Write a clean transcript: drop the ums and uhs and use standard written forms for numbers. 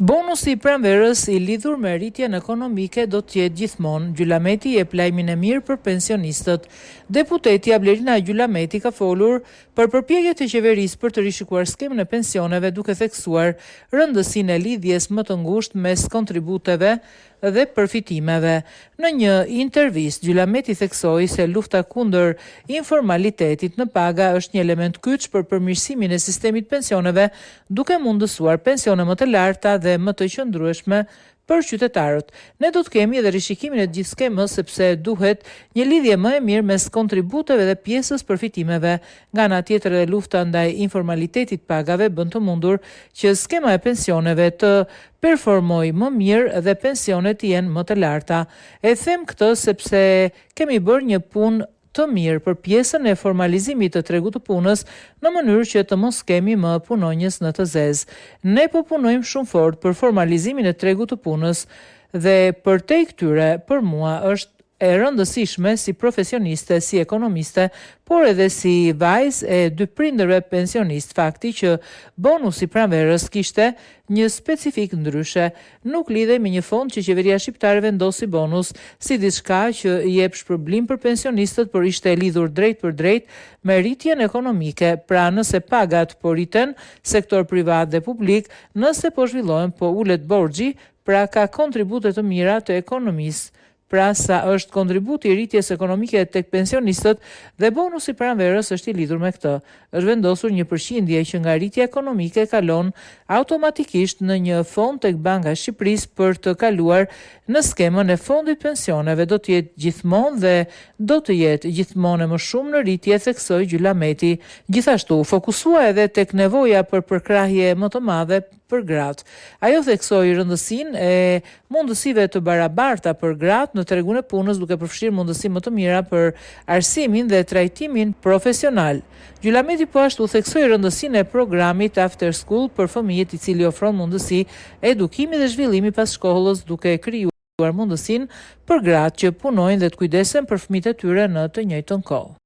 Bonusi i pranverës i lidhur me rritjen ekonomike do të jetë gjithmonë. Gjylameti jep lajmin e mirë për pensionistët. Deputetja Blerina Gjylameti ka folur për përpjekjet e qeverisë për të rishikuar skemën e pensioneve duke theksuar rëndësinë e lidhjes më të ngushtë mes kontributeve dhe përfitimeve. Në një intervistë, Gjylameti theksoi se lufta kundër informalitetit në paga është një element kyç për përmirësimin e sistemit pensioneve, duke mundësuar pensione më të larta dhe më të qëndrueshme për qytetarët. Ne do të kemi edhe rishikimin e gjithë skemës sepse duhet një lidhje më e mirë mes kontributeve dhe pjesës përfitimeve. Nga ana tjetër edhe lufta ndaj informalitetit pagave bën të mundur që skema e pensioneve të performoj më mirë dhe pensionet të jenë më të larta. E them këtë sepse kemi bërë një punë të mirë për pjesën e formalizimit të tregut të punës në mënyrë që të mos kemi më punonjës në të zezë. Ne po punojmë shumë fort për formalizimin e tregut të punës dhe përtej këtyre për mua është e rëndësishme si profesioniste, si ekonomiste, por edhe si vajzë e dy prindërve pensionist, fakti që bonusi pranverës kishte një specifik ndryshe, nuk lidhej me një fond që qeveria shqiptare vendosi bonus si diçka që i jep shpërblim për pensionistët, por ishte lidhur drejt për drejt me rritjen ekonomike. Pra nëse pagat po rriten, sektor privat dhe publik, nëse po zhvillohen, po ulet borxhi, pra ka kontribute të mira të ekonomisë. Pra sa është kontributi i rritjes ekonomike tek pensionistët dhe bonusi pranverës është i lidhur me këtë. Është vendosur një përqindje që nga rritja ekonomike kalon automatikisht në një fond tek Banka e Shqipërisë për të kaluar në skemën e fondit pensioneve. Do të jetë gjithmonë dhe do të jetë gjithmonë më shumë në rritje, theksoi Gjylameti. Gjithashtu fokusua edhe tek nevoja për përkrahje më të madhe për gratë. Ajo theksoi rëndësinë e mundësive të barabarta për gratë në tregun e punës, duke përfshirë mundësi më të mira për arsimin dhe trajtimin profesional. Gjylameti po ashtu theksoi rëndësinë e programit After School për fëmijët, i cili ofron mundësi edukimi dhe zhvillimi pas shkollës, duke krijuar mundësinë për gratë që punojnë dhe të kujdesen për fëmijët e tyre në të njëjtën kohë.